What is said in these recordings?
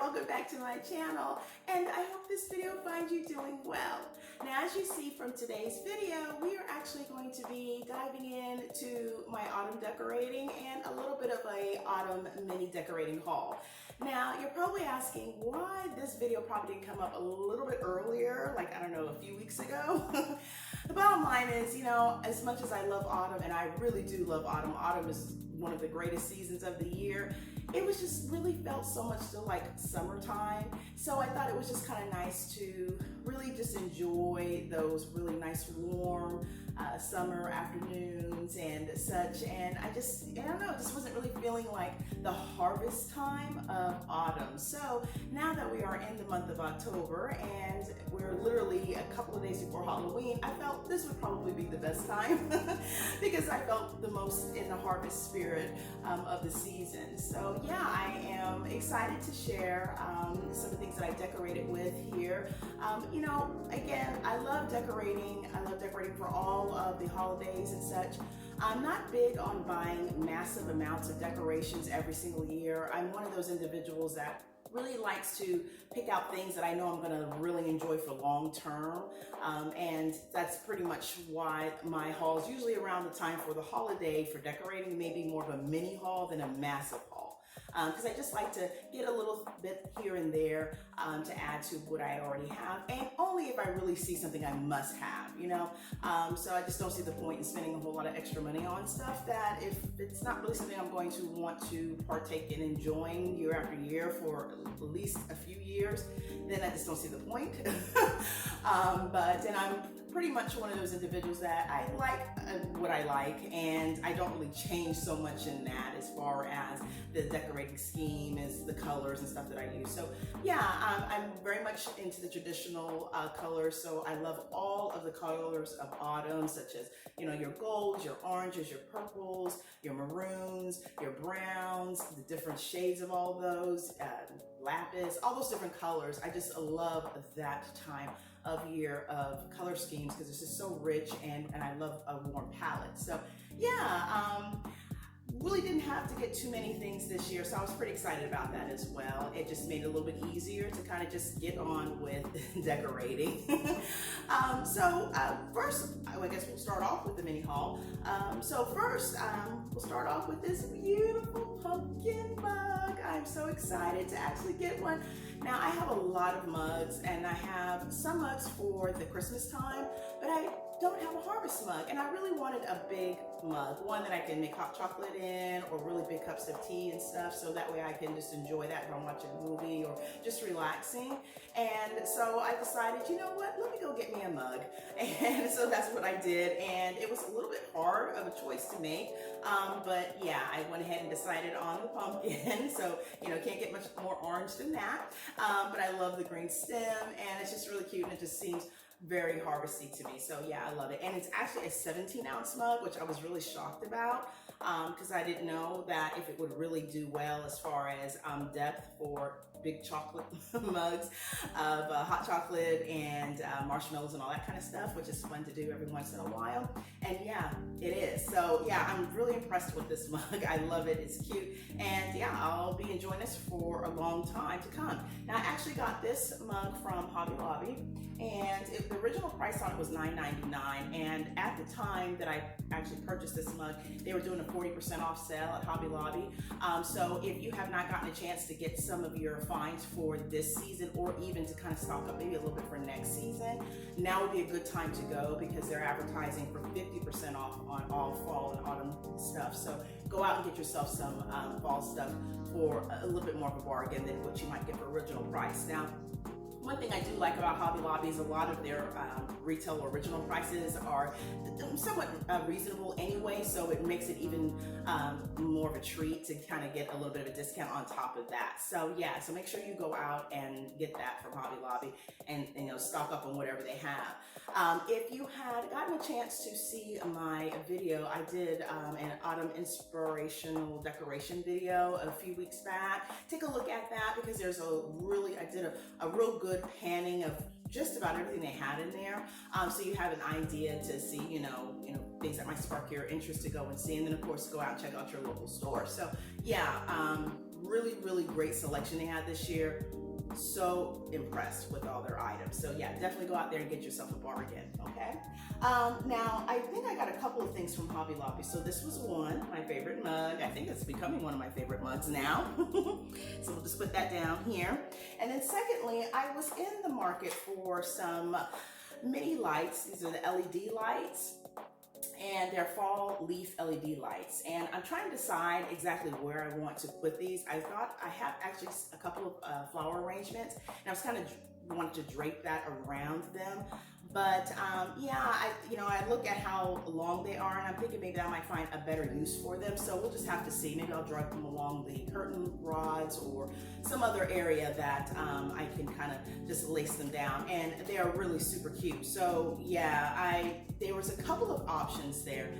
welcome back to my channel, and I hope this video finds you doing well. Now, as you see from today's video, we are actually going to be diving into my autumn decorating and a little bit of a autumn mini decorating haul. Now, you're probably asking why this video probably didn't come up a little bit earlier, like, I don't know, a few weeks ago. The bottom line is, you know, as much as I love autumn, and I really do love autumn, autumn is one of the greatest seasons of the year, it was just really felt so much still like summertime. So I thought it was just kind of nice to really just enjoy those really nice warm summer afternoons and such. And I don't know, just wasn't really feeling like the harvest time of autumn. So now that we are in the month of October and we're literally a couple of days before Halloween, I felt this would probably be the best time because I felt the most in the harvest spirit of the season. So yeah, I am excited to share some of the things that I decorated with here. You know, again, I love decorating. I love decorating for all of the holidays and such. I'm not big on buying massive amounts of decorations every single year. I'm one of those individuals that really likes to pick out things that I know I'm going to really enjoy for long term, and that's pretty much why my haul is usually around the time for the holiday for decorating, maybe more of a mini haul than a massive haul. Because I just like to get a little bit here and there to add to what I already have, and only if I really see something I must have, you know. So I just don't see the point in spending a whole lot of extra money on stuff that if it's not really something I'm going to want to partake in enjoying year after year for at least a few years, then I just don't see the point. Then I'm pretty much one of those individuals that I like what I like, and I don't really change so much in that as far as the decorating scheme is the colors and stuff that I use. So yeah, I'm very much into the traditional colors. So I love all of the colors of autumn, such as, you know, your golds, your oranges, your purples, your maroons, your browns, the different shades of all those, lapis, all those different colors. I just love that time of year of color schemes because it's just so rich, and I love a warm palette. So yeah, really didn't have to get too many things this year, so I was pretty excited about that as well. It just made it a little bit easier to kind of just get on with decorating. First, I guess we'll start off with the mini haul. First, we'll start off with this beautiful pumpkin mug. I'm so excited to actually get one. Now, I have a lot of mugs, and I have some mugs for the Christmas time, but I don't have a harvest mug, and I really wanted a big mug, one that I can make hot chocolate in, or really big cups of tea and stuff, so that way I can just enjoy that if I'm watching a movie or just relaxing. And so I decided, you know what, let me go get me a mug. And so that's what I did, and it was a little bit hard of a choice to make, but yeah, I went ahead and decided on the pumpkin. So, you know, can't get much more orange than that, but I love the green stem, and it's just really cute, and it just seems very harvesty to me. So yeah, I love it. And it's actually a 17-ounce mug, which I was really shocked about because I didn't know that if it would really do well as far as depth for big chocolate mugs of hot chocolate and marshmallows and all that kind of stuff, which is fun to do every once in a while. And yeah, it is. So yeah, I'm really impressed with this mug. I love it. It's cute. And yeah, I'll be enjoying this for a long time to come. Now, I actually got this mug from Hobby Lobby, and the original price on it was $9.99. And at the time that I actually purchased this mug, they were doing a 40% off sale at Hobby Lobby. So if you have not gotten a chance to get some of your finds for this season, or even to kind of stock up maybe a little bit for next season, now would be a good time to go because they're advertising for 50% off on all fall and autumn stuff. So go out and get yourself some fall stuff for a little bit more of a bargain than what you might get for original price. Now, one thing I do like about Hobby Lobby is a lot of their retail original prices are somewhat reasonable anyway, so it makes it even more of a treat to kind of get a little bit of a discount on top of that. So yeah, so make sure you go out and get that from Hobby Lobby and you know, stock up on whatever they have. If you had gotten a chance to see my video, I did an autumn inspirational decoration video a few weeks back. Take a look at that because there's I did a real good panning of just about everything they had in there, so you have an idea to see, you know, things that might spark your interest to go and see, and then of course go out and check out your local store. So yeah, really, really great selection they had this year. So impressed with all their items. So yeah, definitely go out there and get yourself a bargain, okay? Now, I think I got a couple of things from Hobby Lobby. So this was one, my favorite mug. I think it's becoming one of my favorite mugs now. So we'll just put that down here. And then secondly, I was in the market for some mini lights. These are the LED lights. And they're fall leaf LED lights. And I'm trying to decide exactly where I want to put these. I thought I have actually a couple of flower arrangements, and I was kind of wanted to drape that around them. But yeah, I look at how long they are, and I'm thinking maybe I might find a better use for them. So we'll just have to see. Maybe I'll drape them along the curtain rods or some other area that I can kind of just lace them down. And they are really super cute. So yeah, there was a couple of options there.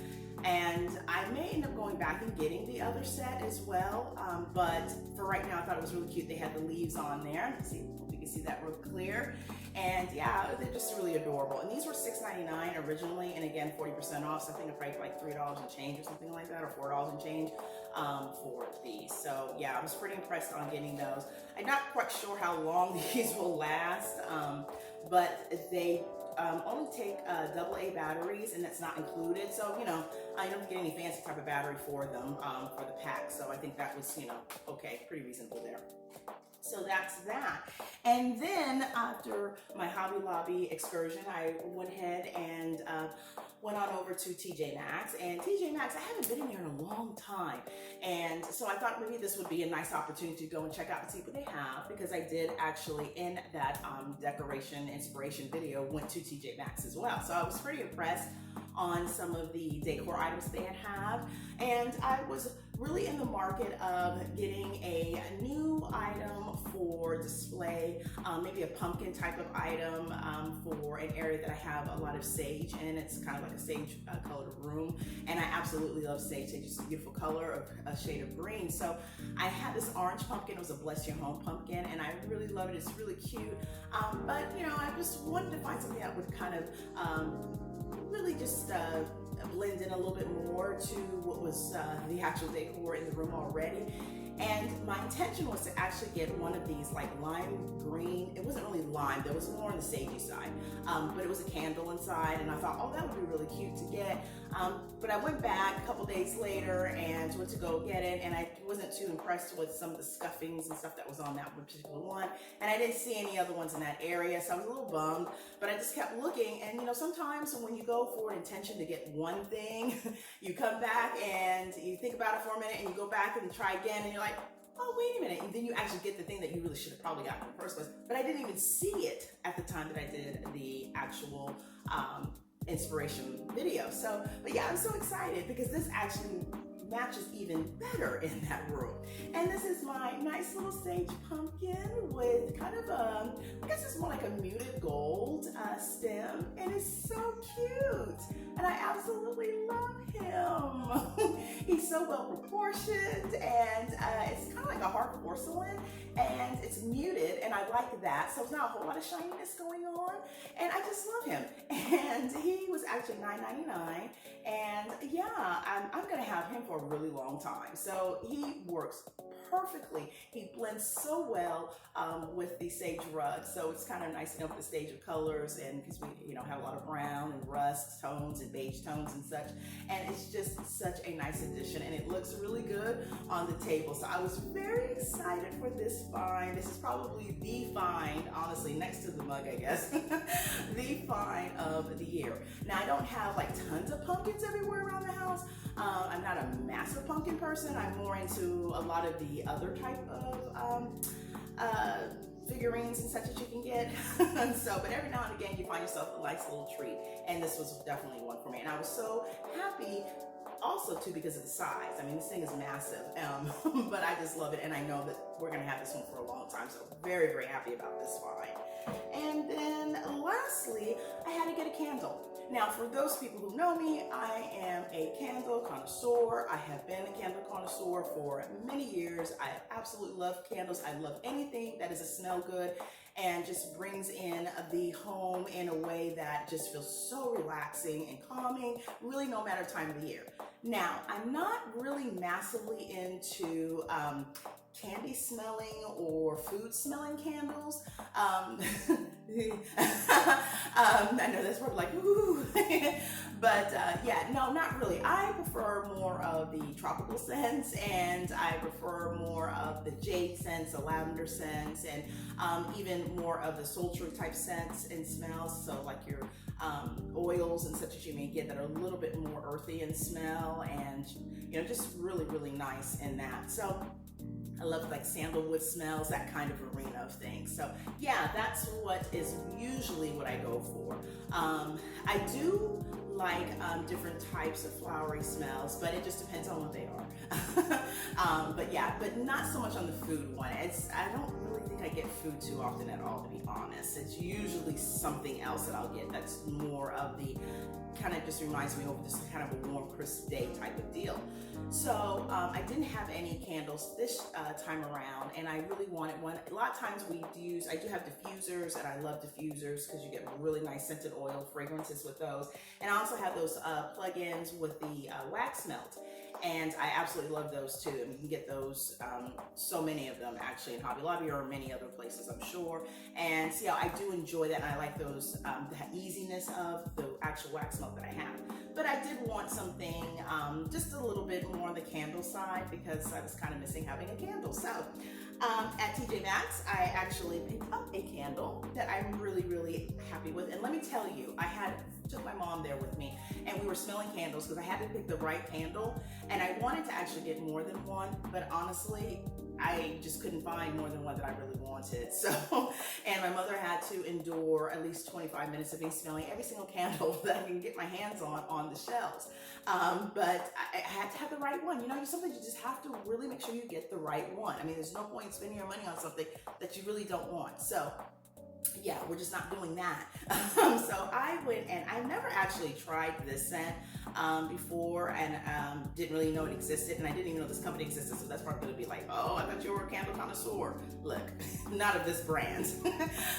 And I may end up going back and getting the other set as well. But for right now, I thought it was really cute. They had the leaves on there. Let's see, hope you can see that real clear. And yeah, they're just really adorable. And these were $6.99 originally, and again, 40% off. So I think I paid like $3 and change or something like that, or $4 and change for these. So yeah, I was pretty impressed on getting those. I'm not quite sure how long these will last, but they only take AA batteries, and that's not included. So, I don't get any fancy type of battery for them for the pack. So I think that was, okay, pretty reasonable there. So that's that. And then after my Hobby Lobby excursion, I went ahead and went on over to TJ Maxx. And TJ Maxx, I haven't been in there in a long time. And so I thought maybe this would be a nice opportunity to go and check out and see what they have, because I did actually, in that decoration inspiration video, went to TJ Maxx as well. So I was pretty impressed on some of the decor items they have. And I was really in the market of getting a new item for display, maybe a pumpkin type of item for an area that I have a lot of sage in. It's kind of like a sage colored room, and I absolutely love sage. It's just a beautiful color of a shade of green. So I had this orange pumpkin. It was a Bless Your Home pumpkin, and I really love it. It's really cute. But I just wanted to find something that would kind of really just blend in a little bit more to what was the actual decor in the room already. And my intention was to actually get one of these like lime green. It wasn't really lime, there was more on the sagey side, but it was a candle inside, and I thought, oh, that would be really cute to get. But I went back a couple days later and went to go get it, and I wasn't too impressed with some of the scuffings and stuff that was on that particular one, and I didn't see any other ones in that area, so I was a little bummed. But I just kept looking, and sometimes when you go for an intention to get one thing, you come back and you think about it for a minute, and you go back and try again, and you're like, oh, wait a minute. And then you actually get the thing that you really should have probably gotten in the first place. But I didn't even see it at the time that I did the actual inspiration video. So, but yeah, I'm so excited because this actually matches even better in that room. And this is my nice little sage pumpkin with kind of I guess it's more like a muted gold stem, and it's so cute. And I absolutely love him. He's so well proportioned, and it's kind of like a hard porcelain, and it's muted, and I like that. So it's not a whole lot of shininess going on, and I just love him. And he was actually $9.99, and yeah, I'm gonna have him for a really long time. So he works perfectly. He blends so well with the sage rug. So it's kind of nice, with the stage of colors, and because we, have a lot of brown and rust tones and beige tones and such. And it's just such a nice addition, and it looks really good on the table. So I was very excited for this find. This is probably the find, honestly, next to the mug, I guess, the find of the year. Now, I don't have like tons of pumpkins everywhere around the house. I'm not a massive pumpkin person. I'm more into a lot of the other type of figurines and such that you can get. So, but every now and again, you find yourself a nice little treat, and this was definitely one for me. And I was so happy also too because of the size. I mean, this thing is massive, but I just love it, and I know that we're gonna have this one for a long time. So very, very happy about this find. And then lastly, I had to get a candle. Now, for those people who know me, I am a candle connoisseur. I have been a candle connoisseur for many years. I absolutely love candles. I love anything that is a smell good. and just brings in the home in a way that just feels so relaxing and calming, really no matter time of the year. Now, I'm not really massively into candy smelling or food smelling candles. I know that's probably like, ooh. But yeah, no, not really. I prefer more of the tropical scents, and I prefer more of the jade scents, the lavender scents, and even more of the sultry type scents and smells. So like your oils and such that you may get that are a little bit more earthy in smell, and you know, just really, really nice in that. So I love like sandalwood smells, that kind of arena of things. So yeah, that's what is usually what I go for. I do like different types of flowery smells, but it just depends on what they are. But yeah, but not so much on the food one. I don't really think I get food too often at all, to be honest. It's usually something else that I'll get that's more of the kind of just reminds me of just kind of a warm, crisp day type of deal. So I didn't have any candles this time around, and I really wanted one. A lot of times I do have diffusers, and I love diffusers because you get really nice scented oil fragrances with those. And I also have those plug-ins with the wax melt. And I absolutely love those too. And you can get those, so many of them actually in Hobby Lobby or many other places, I'm sure. And so yeah, I do enjoy that, and I like those, the easiness of the actual wax melt that I have. But I did want something just a little bit more on the candle side, because I was kind of missing having a candle. So at TJ Maxx, I actually picked up a candle that I'm really, really happy with. And let me tell you, I took my mom there with me, and we were smelling candles because I had to pick the right candle, and I wanted to actually get more than one, but honestly, I just couldn't find more than one that I really wanted. So, and my mother had to endure at least 25 minutes of me smelling every single candle that I can get my hands on the shelves. But I had to have the right one. You know, sometimes you just have to really make sure you get the right one. I mean, there's no point in spending your money on something that you really don't want. So yeah, we're just not doing that. So I went, and I never actually tried this scent before, and didn't really know it existed, and I didn't even know this company existed, so that's probably going to be like, oh, I thought you were a candle connoisseur. Look, not of this brand.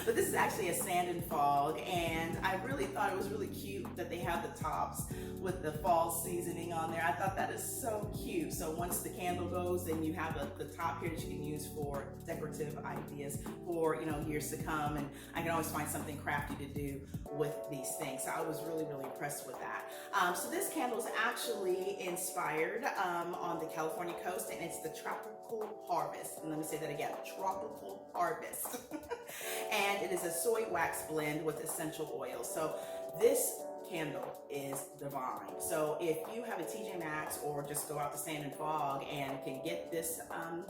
But this is actually a sand and fog, and I really thought it was really cute that they have the tops with the fall seasoning on there. I thought that is so cute. So once the candle goes, then you have the top here that you can use for decorative ideas for, you know, years to come, and I can always find something crafty to do with these things. So I was really, really impressed with that. So this candle is actually inspired on the California coast, and it's the Tropical Harvest. And let me say that again, Tropical Harvest. And it is a soy wax blend with essential oils. So this candle is divine. So if you have a TJ Maxx or just go out to Sand and Fog and can get this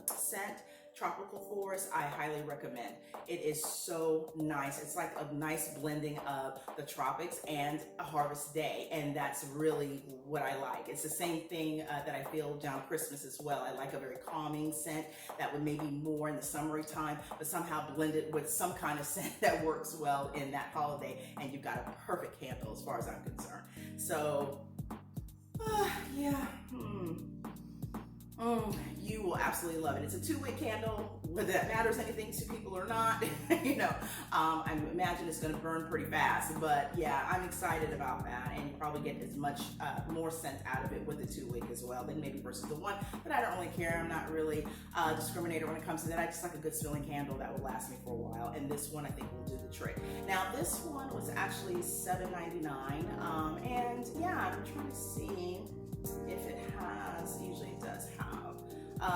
scent, Tropical Forest, I highly recommend. It is so nice. It's like a nice blending of the tropics and a harvest day, and that's really what I like. It's the same thing that I feel down Christmas as well. I like a very calming scent that would maybe more in the summery time, but somehow blended with some kind of scent that works well in that holiday, and you've got a perfect candle as far as I'm concerned. So yeah, you will absolutely love it. It's a 2-wick candle, whether that matters anything to people or not. You know, I imagine it's going to burn pretty fast, but yeah, I'm excited about that, and you probably get as much more scent out of it with the 2-wick as well than maybe versus the one. But I don't really care. I'm not really a discriminator when it comes to that. I just like a good smelling candle that will last me for a while, and this one I think will do the trick. Now this one was actually $7.99, and yeah, I'm trying to see if it has. Usually it does have.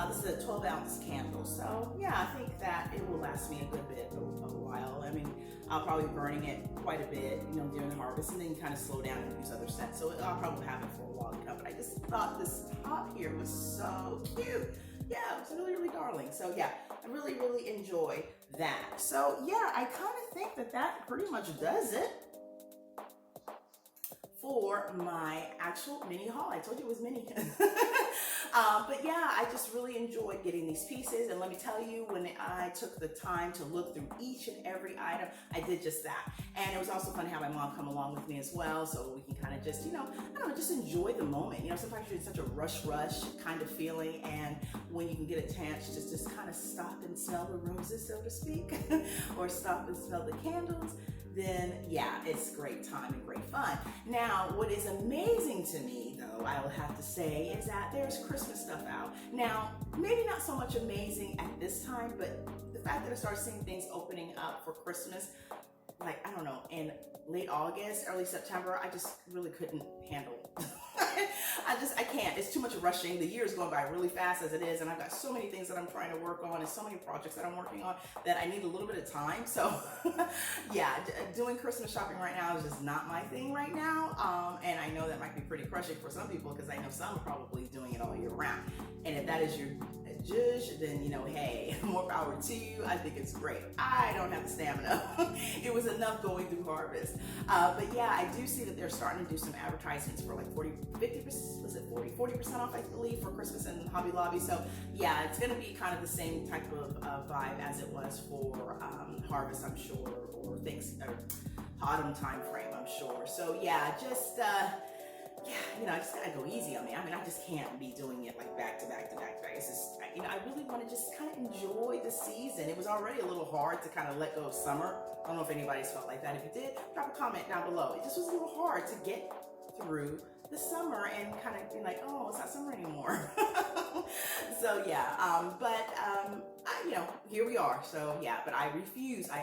This is a 12-ounce candle, so yeah, I think that it will last me a good bit, a while. I mean, I'll probably be burning it quite a bit, you know, during the harvest, and then kind of slow down and use other scents. So I'll probably have it for a while to come. But I just thought this top here was so cute. Yeah, it was really, really darling. So yeah, I really, really enjoy that. So yeah, I kind of think that pretty much does it for my actual mini haul. I told you it was mini. But yeah, I just really enjoyed getting these pieces. And let me tell you, when I took the time to look through each and every item, I did just that. And it was also fun to have my mom come along with me as well, so we can kind of just, I don't know, just enjoy the moment. Sometimes you're in such a rush kind of feeling, and when you can get a chance to just kind of stop and smell the roses, so to speak, or stop and smell the candles, then yeah, it's great time and great fun. Now, what is amazing to me, though, I will have to say, is that there's Christmas stuff out. Now, maybe not so much amazing at this time, but the fact that I started seeing things opening up for Christmas, like, I don't know, in late August, early September, I just really couldn't handle. I can't. It's too much rushing. The year is going by really fast as it is, and I've got so many things that I'm trying to work on and so many projects that I'm working on that I need a little bit of time. So yeah, doing Christmas shopping right now is just not my thing right now. And I know that might be pretty crushing for some people, because I know some are probably doing it all year round. And if that is your judge, then hey, more power to you. I think it's great. I don't have the stamina. It was enough going through harvest. But yeah, I do see that they're starting to do some advertisements for like 50%, was it 40% off, I believe, for Christmas and Hobby Lobby. So yeah, it's going to be kind of the same type of vibe as it was for harvest, I'm sure, or autumn time frame, I'm sure. So yeah, just I just gotta go easy on me. I just can't be doing it like back to back to back to back. It's just, I really want to just kind of enjoy the season. It was already a little hard to kind of let go of summer. I don't know if anybody's felt like that. If you did, drop a comment down below. It just was a little hard to get through the summer and kind of be like, oh, it's not summer anymore. So yeah, here we are. So yeah, but I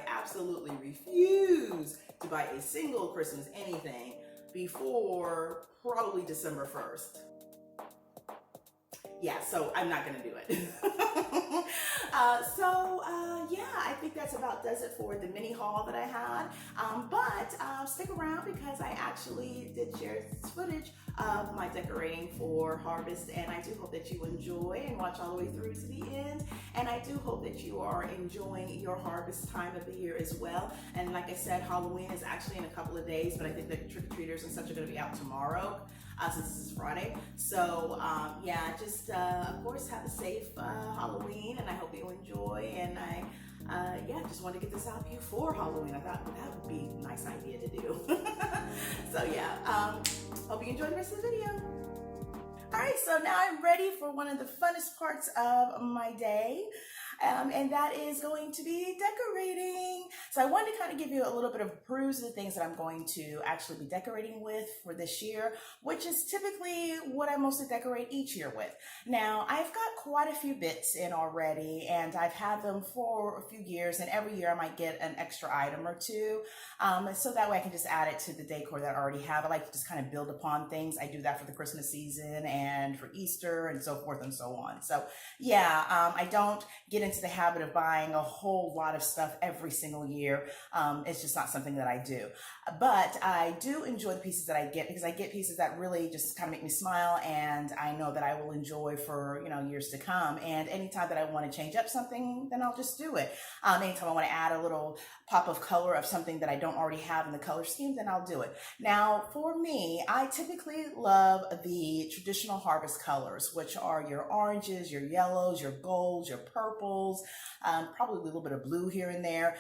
absolutely refuse to buy a single Christmas anything before probably December 1st. Yeah, so I'm not gonna do it. Yeah, I think that's about does it for the mini haul that I had. But stick around, because I actually did share footage of my decorating for harvest, and I do hope that you enjoy and watch all the way through to the end. And I do hope that you are enjoying your harvest time of the year as well. And like I said, Halloween is actually in a couple of days, but I think the trick-or-treaters and such are going to be out tomorrow, since this is Friday. So yeah, just of course have a safe Halloween, and I hope you enjoy. And I just want to get this out before Halloween. I thought that would be a nice idea to do. So yeah, hope you enjoy the rest of the video. All right, so now I'm ready for one of the funnest parts of my day. And that is going to be decorating. So I wanted to kind of give you a little bit of a peruse of the things that I'm going to actually be decorating with for this year, which is typically what I mostly decorate each year with. Now, I've got quite a few bits in already, and I've had them for a few years, and every year I might get an extra item or two, so that way I can just add it to the decor that I already have. I like to just kind of build upon things. I do that for the Christmas season and for Easter and so forth and so on. So yeah, I don't get into the habit of buying a whole lot of stuff every single year. It's just not something that I do. But I do enjoy the pieces that I get, because I get pieces that really just kind of make me smile, and I know that I will enjoy for years to come. And anytime that I want to change up something, then I'll just do it. Anytime I want to add a little pop of color of something that I don't already have in the color scheme, then I'll do it. Now, for me, I typically love the traditional harvest colors, which are your oranges, your yellows, your golds, your purples, probably a little bit of blue here and there,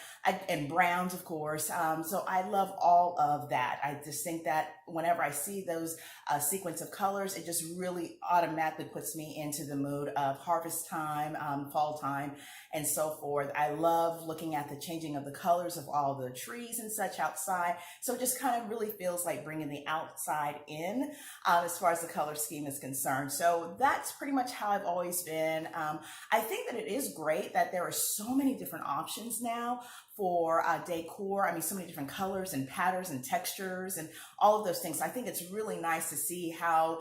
and browns, of course. So I love all of that. I just think that whenever I see those sequence of colors, it just really automatically puts me into the mood of harvest time, fall time, and so forth. I love looking at the changing of the colors of all the trees and such outside. So it just kind of really feels like bringing the outside in as far as the color scheme is concerned. So that's pretty much how I've always been. I think that it is great that there are so many different options now for decor. I mean, so many different colors and patterns and textures and all of those things. I think it's really nice to see how,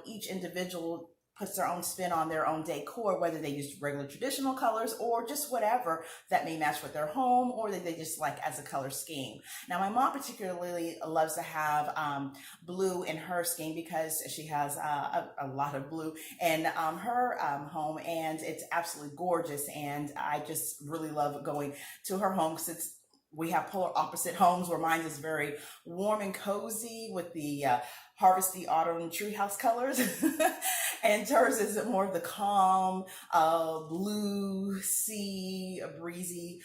each individual puts their own spin on their own decor, whether they use regular traditional colors or just whatever that may match with their home, or that they just like as a color scheme. Now, my mom particularly loves to have blue in her scheme, because she has a lot of blue in her home, and it's absolutely gorgeous. And I just really love going to her home, since we have polar opposite homes, where mine is very warm and cozy with the Harvest the Autumn Treehouse colors. And hers is more of the calm, blue sea, breezy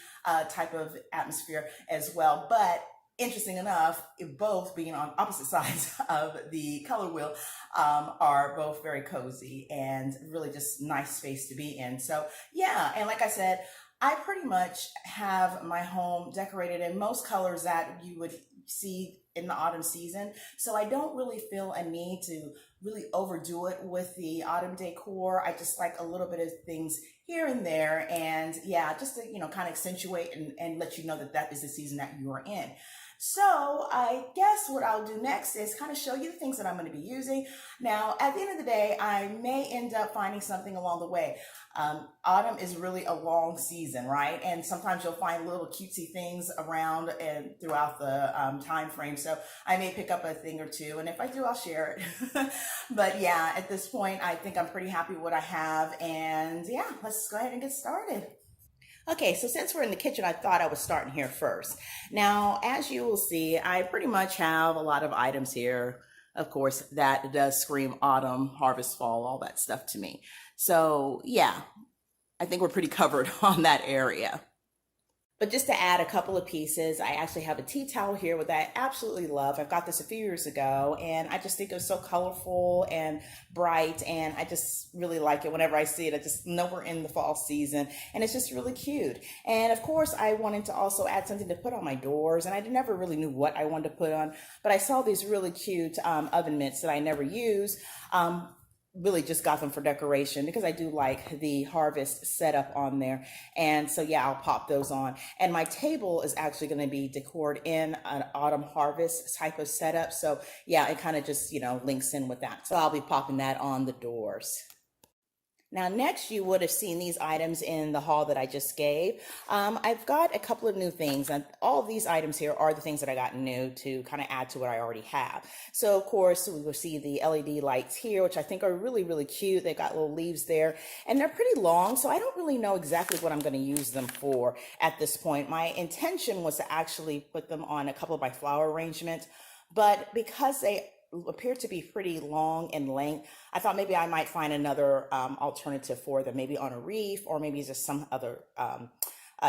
type of atmosphere as well. But interesting enough, both being on opposite sides of the color wheel are both very cozy and really just nice space to be in. So yeah, and like I said, I pretty much have my home decorated in most colors that you would see in the autumn season. So I don't really feel a need to really overdo it with the autumn decor. I just like a little bit of things here and there. And yeah, just to, kind of accentuate and let you know that that is the season that you are in. So I guess what I'll do next is kind of show you the things that I'm going to be using. Now, at the end of the day, I may end up finding something along the way. Autumn is really a long season, right? And sometimes you'll find little cutesy things around and throughout the time frame. So I may pick up a thing or two, and if I do, I'll share it. But yeah, at this point, I think I'm pretty happy with what I have. And yeah, let's go ahead and get started. Okay, so since we're in the kitchen, I thought I would start in here first. Now, as you will see, I pretty much have a lot of items here, of course, that does scream autumn, harvest, fall, all that stuff to me. So yeah, I think we're pretty covered on that area. But just to add a couple of pieces, I actually have a tea towel here that I absolutely love. I've got this a few years ago, and I just think it was so colorful and bright, and I just really like it. Whenever I see it, I just know we're in the fall season, and it's just really cute. And of course, I wanted to also add something to put on my doors, and I never really knew what I wanted to put on, but I saw these really cute oven mitts that I never use. Really just got them for decoration because I do like the harvest setup on there. And so yeah, I'll pop those on. And my table is actually going to be decored in an autumn harvest type of setup. So yeah, it kind of just, links in with that. So I'll be popping that on the doors. Now, next, you would have seen these items in the haul that I just gave. I've got a couple of new things, and all of these items here are the things that I got new to kind of add to what I already have. So, of course, we will see the LED lights here, which I think are really, really cute. They've got little leaves there, and they're pretty long, so I don't really know exactly what I'm going to use them for at this point. My intention was to actually put them on a couple of my flower arrangements, but because they appear to be pretty long in length, I thought maybe I might find another alternative for them, maybe on a reef or maybe just some other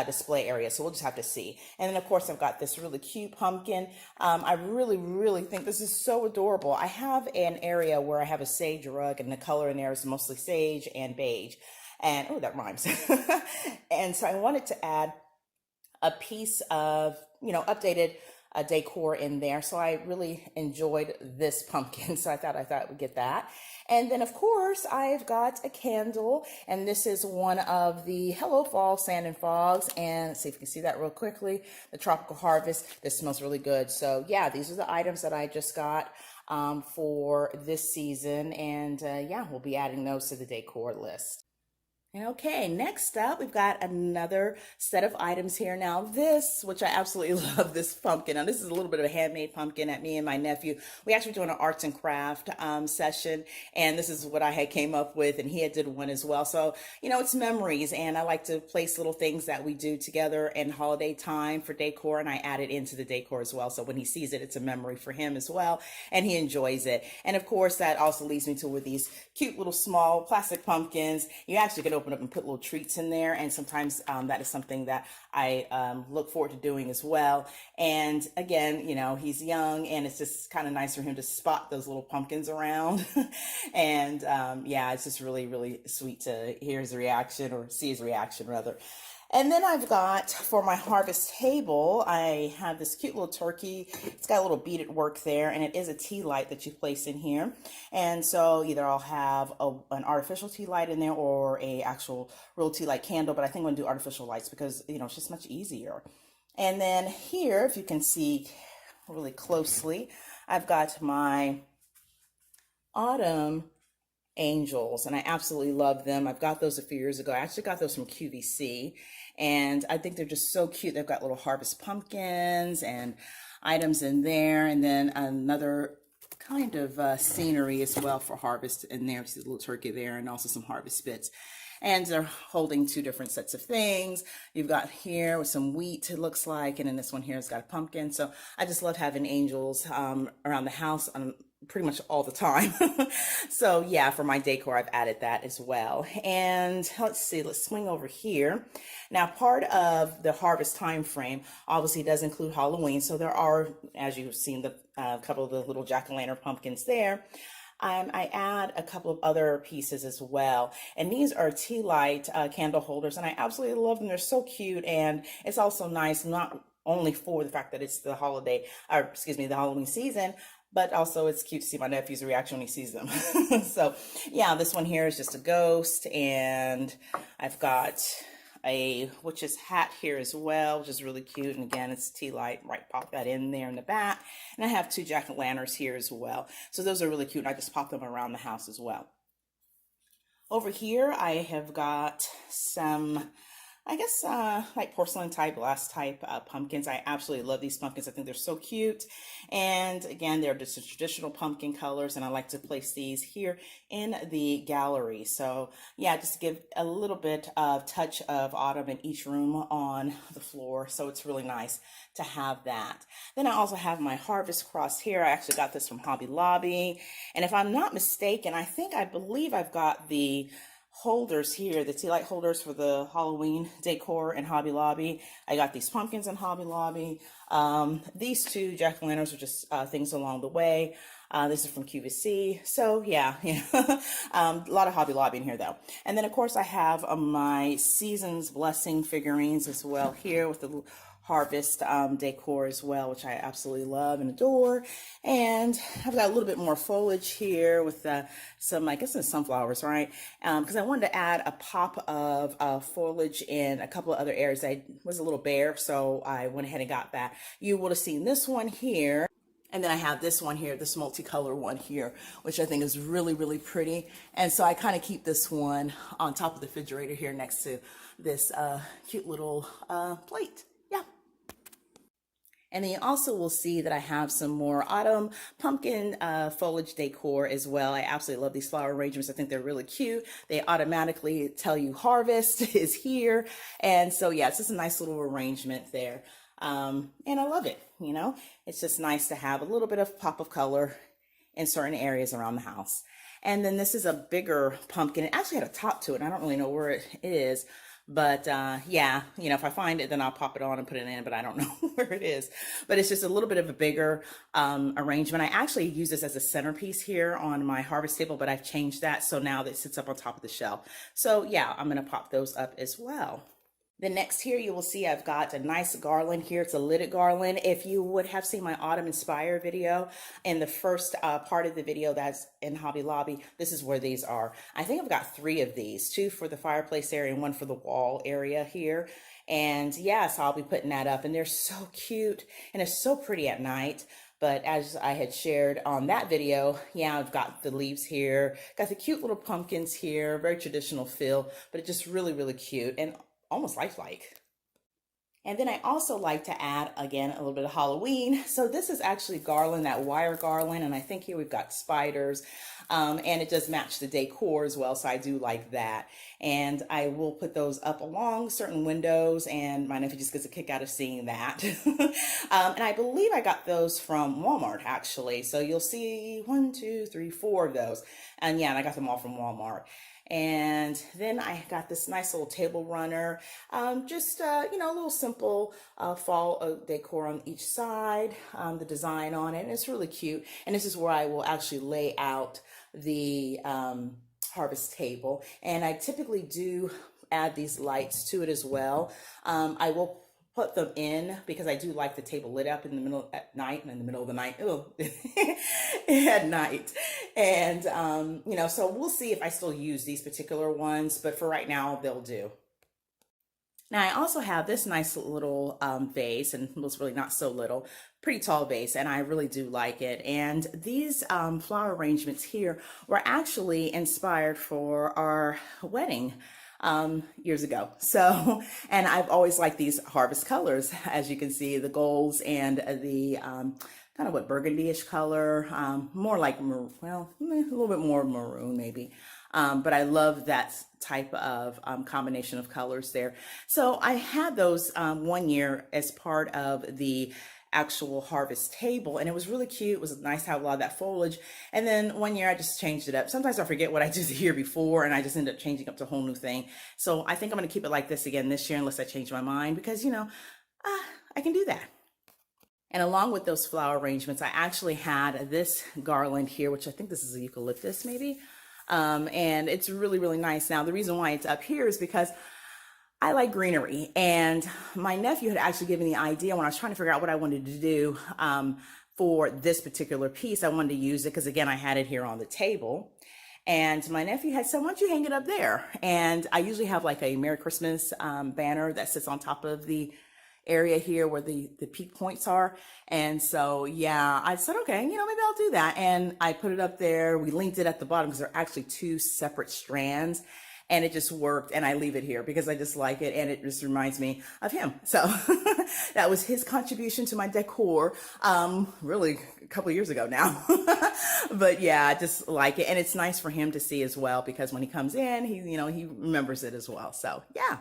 display area. So we'll just have to see. And then of course I've got this really cute pumpkin. I really, really think this is so adorable. I have an area where I have a sage rug, and the color in there is mostly sage and beige. And oh, that rhymes. And so I wanted to add a piece of, updated decor in there. So I really enjoyed this pumpkin. So I thought I would get that. And then of course I've got a candle, and this is one of the Hello Fall Sand and Fogs. And let's see if you can see that real quickly. The Tropical Harvest. This smells really good. So yeah, these are the items that I just got for this season. And yeah, we'll be adding those to the decor list. Okay, next up, we've got another set of items here. Now this, which I absolutely love, this pumpkin. Now this is a little bit of a handmade pumpkin that me and my nephew, we actually doing an arts and craft session, and this is what I had came up with, and he had did one as well. So, it's memories, and I like to place little things that we do together in holiday time for decor, and I add it into the decor as well. So when he sees it, it's a memory for him as well, and he enjoys it. And of course, that also leads me to with these cute little small plastic pumpkins. You actually can open up and put little treats in there, and sometimes that is something that I look forward to doing as well. And again, he's young, and it's just kind of nice for him to spot those little pumpkins around. And yeah, it's just really, really sweet to hear his reaction, or see his reaction rather. And then I've got, for my harvest table, I have this cute little turkey. It's got a little beaded work there, and it is a tea light that you place in here. And so either I'll have an artificial tea light in there or a actual real tea light candle, but I think I'm gonna do artificial lights because, it's just much easier. And then here, if you can see really closely, I've got my autumn angels, and I absolutely love them. I've got those a few years ago. I actually got those from QVC, and I think they're just so cute. They've got little harvest pumpkins and items in there, and then another kind of scenery as well for harvest in there. See the little turkey there, and also some harvest bits. And they're holding two different sets of things. You've got here with some wheat, it looks like, and then this one here has got a pumpkin. So I just love having angels around the house. pretty much all the time. So yeah, for my decor, I've added that as well. And let's see, let's swing over here. Now, part of the harvest time frame obviously does include Halloween. So there are, as you've seen, the couple of the little jack-o'-lantern pumpkins there. I add a couple of other pieces as well. And these are tea light candle holders, and I absolutely love them. They're so cute, and it's also nice, not only for the fact that it's the holiday, or excuse me, the Halloween season, but also it's cute to see my nephew's reaction when he sees them. So yeah, this one here is just a ghost, and I've got a witch's hat here as well, which is really cute. And again, it's tea light, right? Pop that in there in the back. And I have two jack-o'-lanterns here as well. So those are really cute. And I just pop them around the house as well. Over here, I have got some, I guess, like porcelain type, glass type pumpkins. I absolutely love these pumpkins. I think they're so cute. And again, they're just the traditional pumpkin colors, and I like to place these here in the gallery. So yeah, just give a little bit of touch of autumn in each room on the floor. So it's really nice to have that. Then I also have my harvest cross here. I actually got this from Hobby Lobby. And if I'm not mistaken, I believe I've got the holders here, the tea light holders for the Halloween decor in Hobby Lobby. I got these pumpkins in Hobby Lobby. These two jack-o'-lanterns are just things along the way. This is from QVC. So yeah, a lot of Hobby Lobby in here though. And then of course I have my Season's Blessing figurines as well here with the harvest decor as well, which I absolutely love and adore. And I've got a little bit more foliage here with some, I guess it's sunflowers, right? Because I wanted to add a pop of foliage in a couple of other areas that was a little bare, so I went ahead and got that. You would have seen this one here. And then I have this one here, this multicolor one here, which I think is really, really pretty. And so I kind of keep this one on top of the refrigerator here next to this cute little plate. Yeah. And then you also will see that I have some more autumn pumpkin foliage decor as well. I absolutely love these flower arrangements. I think they're really cute. They automatically tell you harvest is here. And so yeah, it's just a nice little arrangement there. And I love it, you know. It's just nice to have a little bit of pop of color in certain areas around the house. And then this is a bigger pumpkin. It actually had a top to it. I don't really know where it is, but yeah, you know, if I find it, then I'll pop it on and put it in, but I don't know where it is. But it's just a little bit of a bigger arrangement. I actually use this as a centerpiece here on my harvest table, but I've changed that. So now that it sits up on top of the shelf. So yeah, I'm going to pop those up as well. Then next here, you will see I've got a nice garland here. It's a lidded garland. If you would have seen my Autumn Inspire video, in the first part of the video that's in Hobby Lobby, this is where these are. I think I've got 3 of these, 2 for the fireplace area and 1 for the wall area here. And yeah, so I'll be putting that up, and they're so cute and it's so pretty at night. But as I had shared on that video, yeah, I've got the leaves here, got the cute little pumpkins here, very traditional feel, but it's just really, really cute and almost lifelike. And then I also like to add, again, a little bit of Halloween. So this is actually Garland, that wire Garland. And I think here we've got spiders. And it does match the decor as well. So I do like that. And I will put those up along certain windows. And my nephew just gets a kick out of seeing that. And I believe I got those from Walmart, actually. So you'll see 1, 2, 3, 4 of those. And yeah, and I got them all from Walmart. And then I got this nice little table runner, just, you know, a little simple fall decor on each side, the design on it, and it's really cute. And this is where I will actually lay out the harvest table. And I typically do add these lights to it as well. I will put them in because I do like the table lit up in the middle at night and in the middle of the night. Oh, at night. And, you know, so we'll see if I still use these particular ones, but for right now, they'll do. Now I also have this nice little vase, and it was really not so little, pretty tall vase, and I really do like it. And these flower arrangements here were actually inspired for our wedding years ago. So, and I've always liked these harvest colors, as you can see, the golds and the kind of what burgundy-ish color, more like, well, a little bit more maroon maybe. But I love that type of combination of colors there. So I had those one year as part of the actual harvest table, and it was really cute. It was nice to have a lot of that foliage. And then one year I just changed it up. Sometimes I forget what I did the year before, and I just end up changing up to a whole new thing. So I think I'm going to keep it like this again this year unless I change my mind, because I can do that. And along with those flower arrangements, I actually had this garland here, which I think this is a eucalyptus maybe. And it's really, really nice. Now, the reason why it's up here is because I like greenery, and my nephew had actually given me the idea when I was trying to figure out what I wanted to do for this particular piece. I wanted to use it because, again, I had it here on the table, and my nephew had said, why don't you hang it up there? And I usually have like a Merry Christmas banner that sits on top of the area here where the peak points are. And so, yeah, I said, okay, maybe I'll do that. And I put it up there. We linked it at the bottom because they're actually two separate strands, and it just worked. And I leave it here because I just like it, and it just reminds me of him. So that was his contribution to my decor, really a couple of years ago now. But yeah, I just like it. And it's nice for him to see as well, because when he comes in, he remembers it as well. So yeah.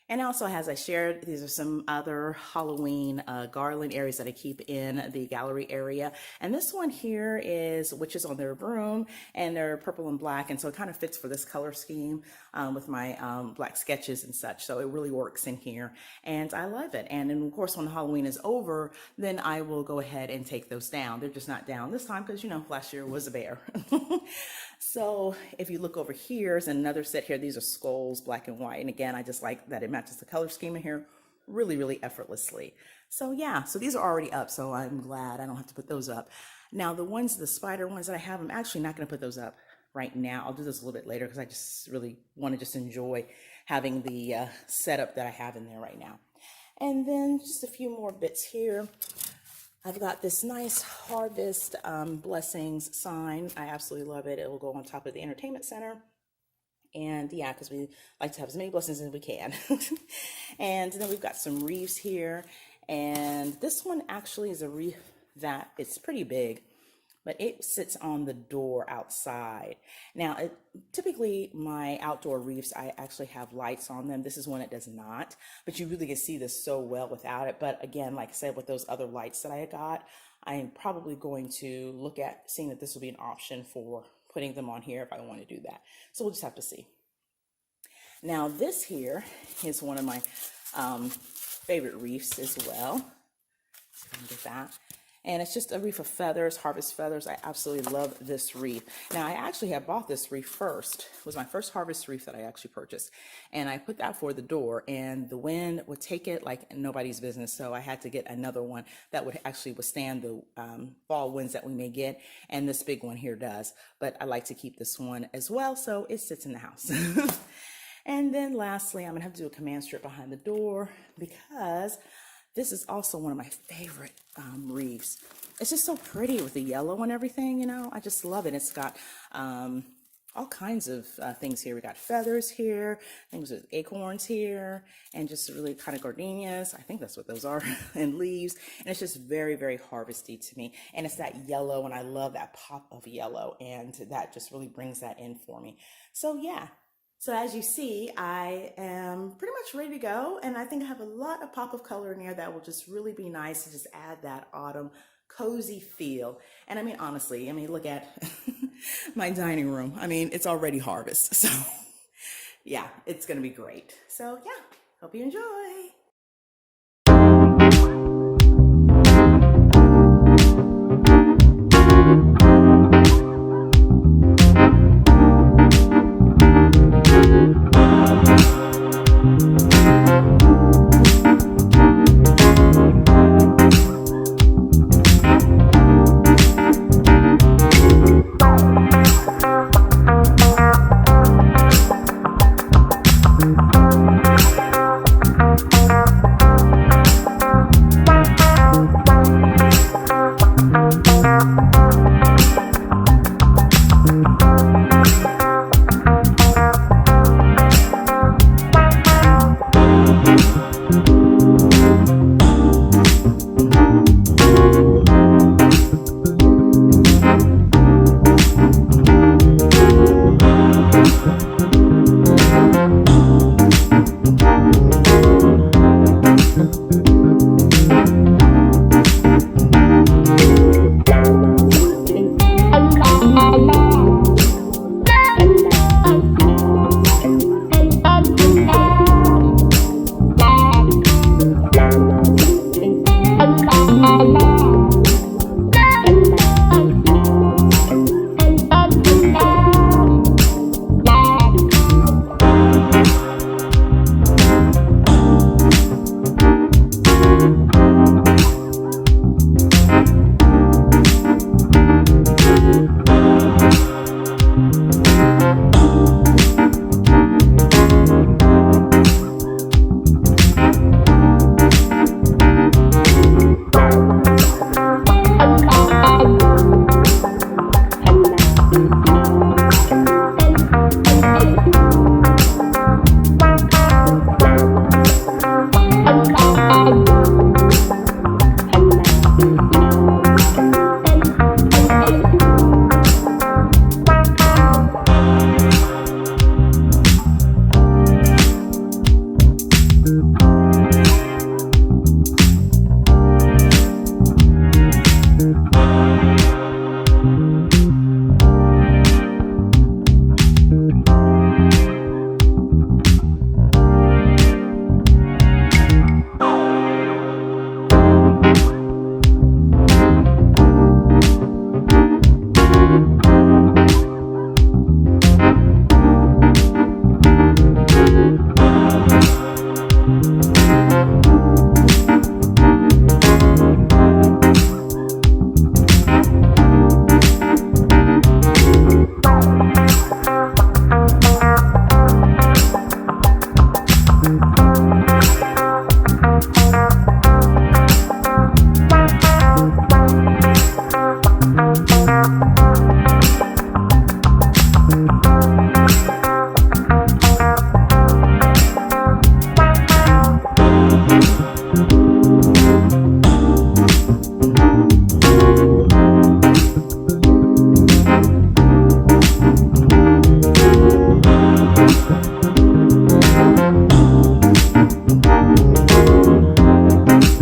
And also, as I shared, these are some other Halloween garland areas that I keep in the gallery area. And this one here is witches on their broom, and they're purple and black. And so it kind of fits for this color scheme with my black sketches and such. So it really works in here, and I love it. And then, of course, when Halloween is over, then I will go ahead and take those down. They're just not down this time because, last year was a bear. So if you look over here, there's another set here. These are skulls, black and white. And again, I just like that it matches the color scheme in here really, really effortlessly. So yeah, so these are already up. So I'm glad I don't have to put those up. Now the spider ones that I have, I'm actually not going to put those up right now. I'll do this a little bit later because I just really want to enjoy having the setup that I have in there right now. And then just a few more bits here. I've got this nice harvest blessings sign. I absolutely love it. It will go on top of the entertainment center. And yeah, because we like to have as many blessings as we can. And then we've got some wreaths here. And this one actually is a wreath that it's pretty big, but it sits on the door outside. Now, typically my outdoor wreaths, I actually have lights on them. This is one that does not, but you really can see this so well without it. But again, like I said, with those other lights that I got, I am probably going to look at seeing that this will be an option for putting them on here if I want to do that. So we'll just have to see. Now this here is one of my favorite wreaths as well. See if I can get that. And it's just a wreath of feathers, harvest feathers. I absolutely love this wreath. Now, I actually had bought this wreath first. It was my first harvest wreath that I actually purchased. And I put that for the door, and the wind would take it like nobody's business. So I had to get another one that would actually withstand the fall winds that we may get. And this big one here does. But I like to keep this one as well, so it sits in the house. And then lastly, I'm going to have to do a command strip behind the door because this is also one of my favorite wreaths. It's just so pretty with the yellow and everything, I just love it. It's got all kinds of things here. We got feathers here, things with acorns here, and just really kind of gardenias. I think that's what those are, and leaves. And it's just very, very harvesty to me. And it's that yellow, and I love that pop of yellow, and that just really brings that in for me. So yeah. So as you see, I am pretty much ready to go, and I think I have a lot of pop of color in there that will just really be nice to just add that autumn cozy feel. And I mean, honestly, look at my dining room. It's already harvest. So yeah, it's going to be great. So yeah, hope you enjoy.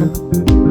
Bye.